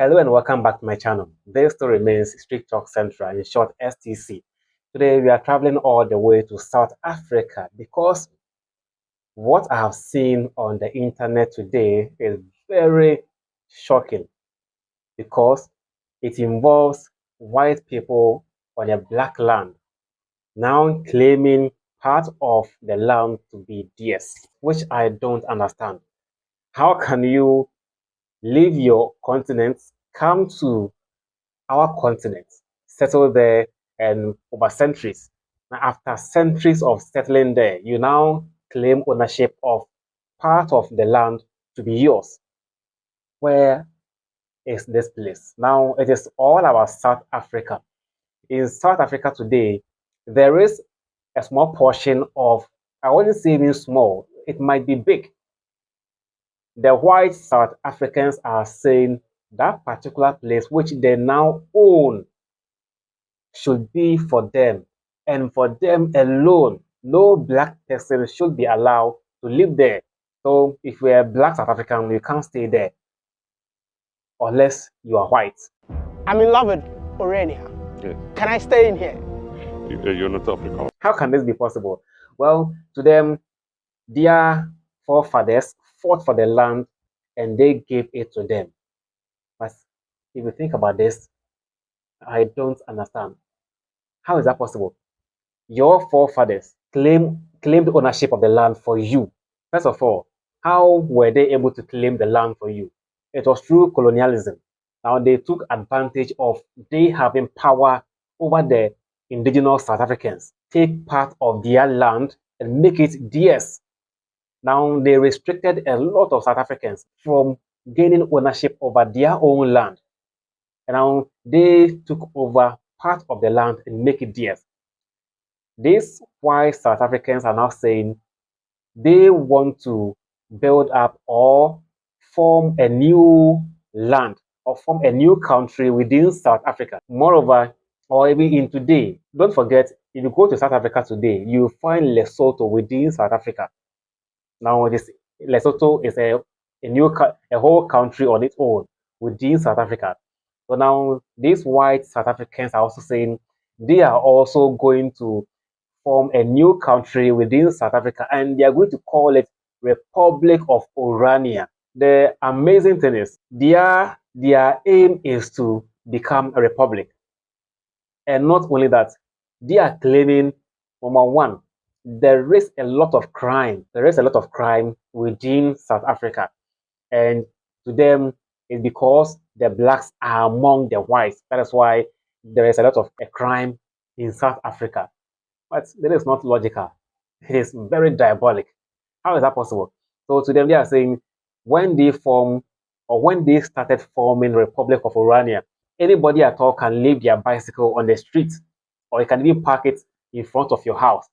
Hello and welcome back to my channel. This still remains Street Talk Central, in short STC. Today we are traveling all the way to South Africa because what I have seen on the internet today is very shocking because it involves white people on a black land now claiming part of the land to be theirs, which I don't understand. How can you leave your continent, come to our continent, settle there, and over centuries? Now, after centuries of settling there, you now claim ownership of part of the land to be yours. Where is this place? Now, it is all about South Africa. In South Africa today, there is a small portion of, I wouldn't say even small, it might be big. The white South Africans are saying that particular place which they now own should be for them and for them alone. No black person should be allowed to live there. So if you're a black South African, you can't stay there unless you are white. I'm in love with Orania. Yeah. Can I stay in here? You're not African. How can this be possible? Well, to them, their forefathers fought for the land and they gave it to them. But if you think about this, I don't understand. How is that possible? Your forefathers claimed ownership of the land for you. First of all, how were they able to claim the land for you? It was through colonialism. Now they took advantage of they having power over the indigenous South Africans, take part of their land and make it theirs. Now they restricted a lot of South Africans from gaining ownership over their own land. And now they took over part of the land and make it theirs. This why South Africans are now saying they want to build up or form a new land or form a new country within South Africa. Moreover, or even in today, don't forget, if you go to South Africa today, you find Lesotho within South Africa. Now, this Lesotho is a whole country on its own within South Africa. So now these white South Africans are also saying they are also going to form a new country within South Africa, and they are going to call it Republic of Orania. The amazing thing is their aim is to become a republic. And not only that, they are claiming, number one, there is a lot of crime. There is a lot of crime within South Africa. And to them, it's because the blacks are among the whites. That is why there is a lot of crime in South Africa. But that is not logical. It is very diabolic. How is that possible? So to them, they are saying when they form or when they started forming Republic of Orania, anybody at all can leave their bicycle on the street, or you can even park it in front of your house.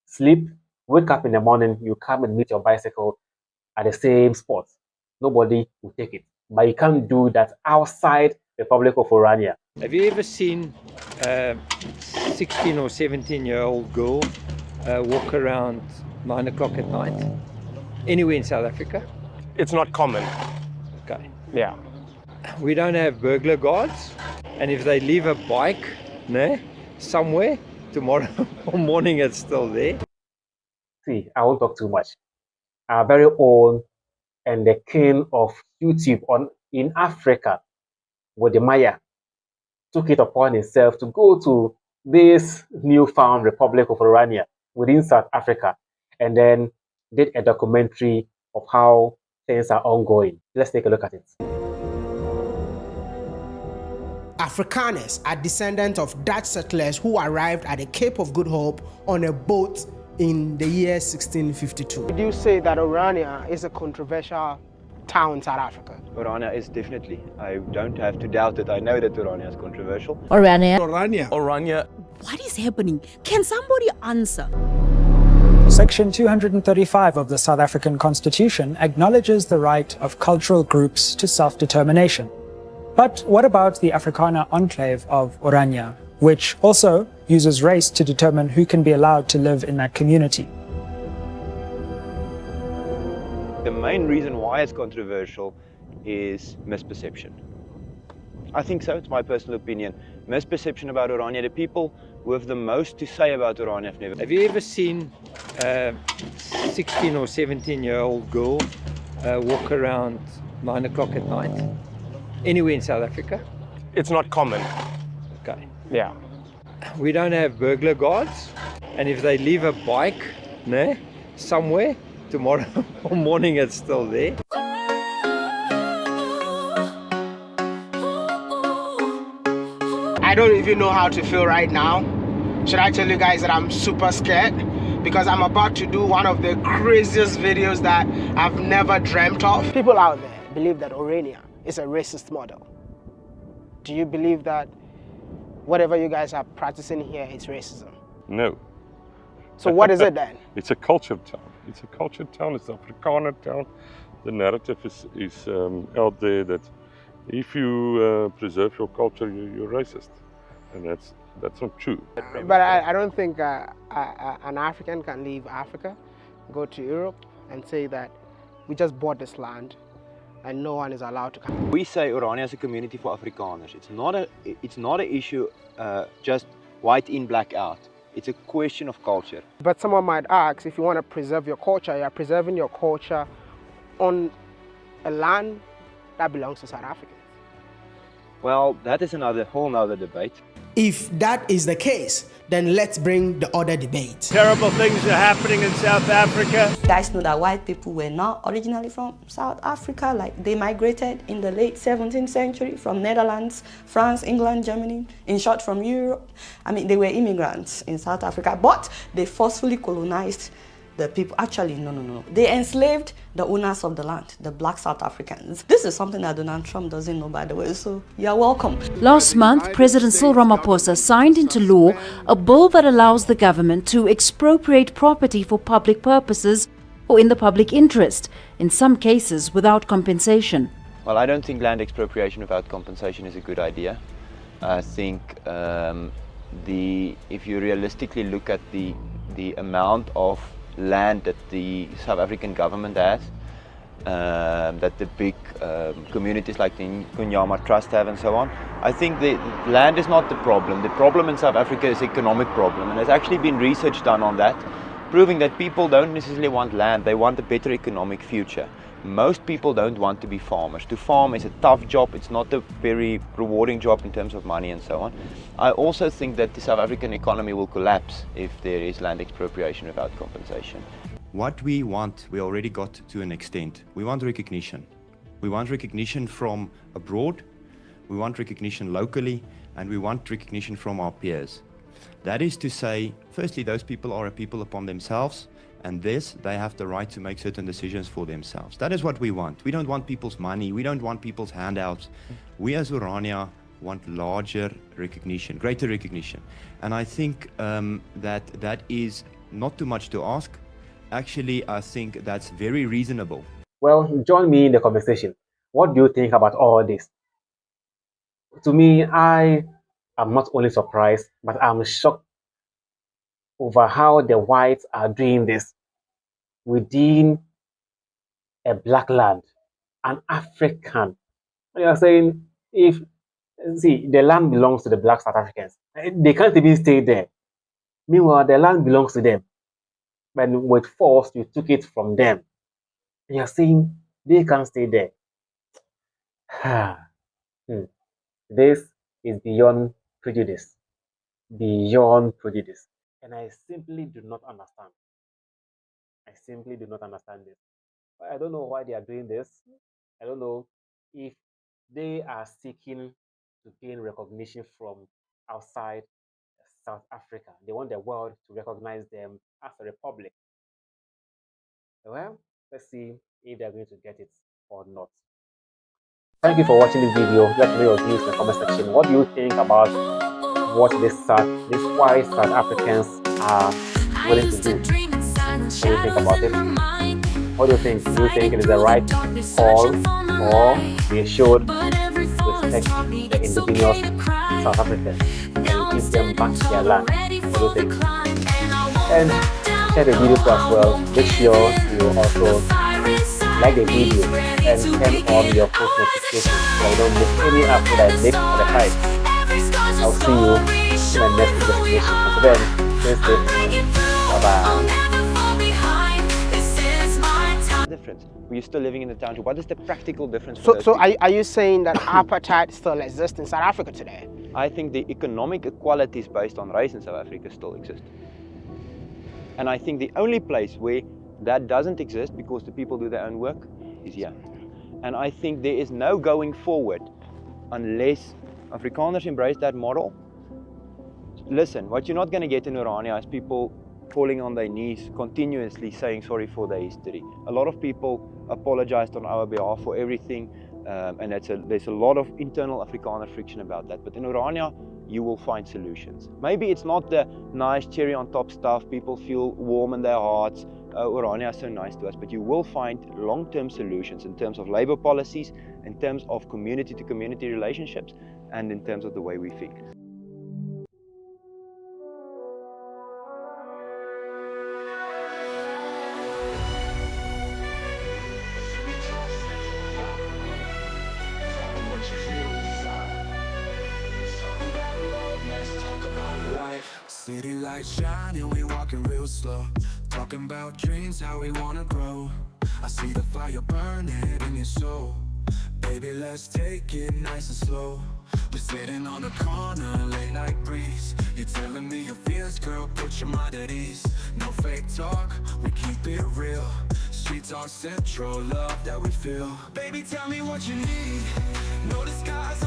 Sleep, wake up in the morning, you come and meet your bicycle at the same spot. Nobody will take it. But you can't do that outside Republic of Orania. Have you ever seen a 16 or 17-year-old girl walk around 9 o'clock at night anywhere in South Africa? It's not common. Okay. Yeah. We don't have burglar guards, and if they leave a bike somewhere, tomorrow morning it's still there. See, I won't talk too much. Our very own and the king of YouTube in Africa, with the Maya, took it upon himself to go to this newfound Republic of Orania within South Africa and then did a documentary of how things are ongoing. Let's take a look at it. Afrikaners are descendants of Dutch settlers who arrived at the Cape of Good Hope on a boat in the year 1652. Would you say that Orania is a controversial town in South Africa? Orania is definitely. I don't have to doubt it. I know that Orania is controversial. Orania. What is happening? Can somebody answer? Section 235 of the South African Constitution acknowledges the right of cultural groups to self-determination. But what about the Afrikaner enclave of Orania, which also uses race to determine who can be allowed to live in that community? The main reason why it's controversial is misperception. I think so, it's my personal opinion. Misperception about Orania. The people who have the most to say about Orania have never... Have you ever seen a 16 or 17-year-old girl walk around 9 o'clock at night? Anywhere in South Africa? It's not common. Okay. Yeah. We don't have burglar guards, and if they leave a bike somewhere, tomorrow morning it's still there. I don't even know how to feel right now. Should I tell you guys that I'm super scared? Because I'm about to do one of the craziest videos that I've never dreamt of. People out there believe that Orania is a racist model. Do you believe that whatever you guys are practicing here is racism? No. So what is it then? It's a culture town. It's a culture town. It's an Afrikaner town. The narrative is out there that if you preserve your culture, you're racist, and that's not true. But I don't think an African can leave Africa, go to Europe, and say that we just bought this land and no one is allowed to come. We say Orania is a community for Afrikaners. It's not an issue just white in, black out. It's a question of culture. But someone might ask, if you want to preserve your culture, you're preserving your culture on a land that belongs to South Africans. Well, that is another whole nother debate. If that is the case, then let's bring the other debate. Terrible things are happening in South Africa. You guys know that white people were not originally from South Africa. Like, they migrated in the late 17th century from Netherlands, France, England, Germany, in short from Europe. I mean, they were immigrants in South Africa, but they forcefully colonized the people. Actually, no. They enslaved the owners of the land, the black South Africans. This is something that Donald Trump doesn't know, by the way, so you're welcome. Last month, President Cyril Ramaphosa signed into law a bill that allows the government to expropriate property for public purposes or in the public interest, in some cases without compensation. Well, I don't think land expropriation without compensation is a good idea. I think if you realistically look at the amount of land that the South African government has, that the big communities like the Kunyama Trust have and so on, I think the land is not the problem. The problem in South Africa is economic problem, and there's actually been research done on that, proving that people don't necessarily want land, they want a better economic future. Most people don't want to be farmers. To farm is a tough job, it's not a very rewarding job in terms of money and so on. I also think that the South African economy will collapse if there is land expropriation without compensation. What we want, we already got to an extent. We want recognition. We want recognition from abroad, we want recognition locally, and we want recognition from our peers. That is to say, firstly, those people are a people upon themselves, and this, they have the right to make certain decisions for themselves. That is what we want. We don't want people's money, we don't want people's handouts. We as Orania want larger recognition, greater recognition. And I think that is not too much to ask. Actually, I think that's very reasonable. Well, join me in the conversation. What do you think about all this? To me, I am not only surprised, but I'm shocked over how the whites are doing this within a black land, an African. They are saying, the land belongs to the black South Africans. They can't even stay there. Meanwhile, the land belongs to them. But with force, you took it from them. And you're saying they can't stay there. This is beyond prejudice. Beyond prejudice. And I simply do not understand. I simply do not understand this. I don't know why they are doing this. I don't know if they are seeking to gain recognition from outside South Africa. They want the world to recognize them as a republic. Well, let's see if they're going to get it or not. Thank you for watching this video. Let me know your views in the comment section. What do you think about what these white South Africans are willing to do? What do you think about it? What do you think? Do you think it is the right call, or they should respect the indigenous South Africans and give them back their land? What do you think? And share the video as well. Make sure you also like the video, and turn on your post notifications so I don't miss any upload I make for the site. I'll see you in my next destination. Until then, stay safe. Bye bye. Difference. We're still living in the township. What is the practical difference? So are you saying that apartheid still exists in South Africa today? I think the economic equalities based on race in South Africa still exist. And I think the only place where that doesn't exist, because the people do their own work, is here. And I think there is no going forward unless Afrikaners embrace that model. Listen, what you're not going to get in Orania is people falling on their knees, continuously saying sorry for their history. A lot of people apologized on our behalf for everything, and there's a lot of internal Afrikaner friction about that. But in Orania, you will find solutions. Maybe it's not the nice cherry on top stuff, people feel warm in their hearts, Orania is so nice to us, but you will find long-term solutions in terms of labor policies, in terms of community-to-community relationships, and in terms of the way we think. City lights shining, we walking real slow. Talking about dreams, how we wanna grow. I see the fire burning in your soul. Baby, let's take it nice and slow. We're sitting on the corner, late night breeze. You're telling me your fears, girl, put your mind at ease. No fake talk, we keep it real. Street talk central, love that we feel. Baby, tell me what you need. Know the sky's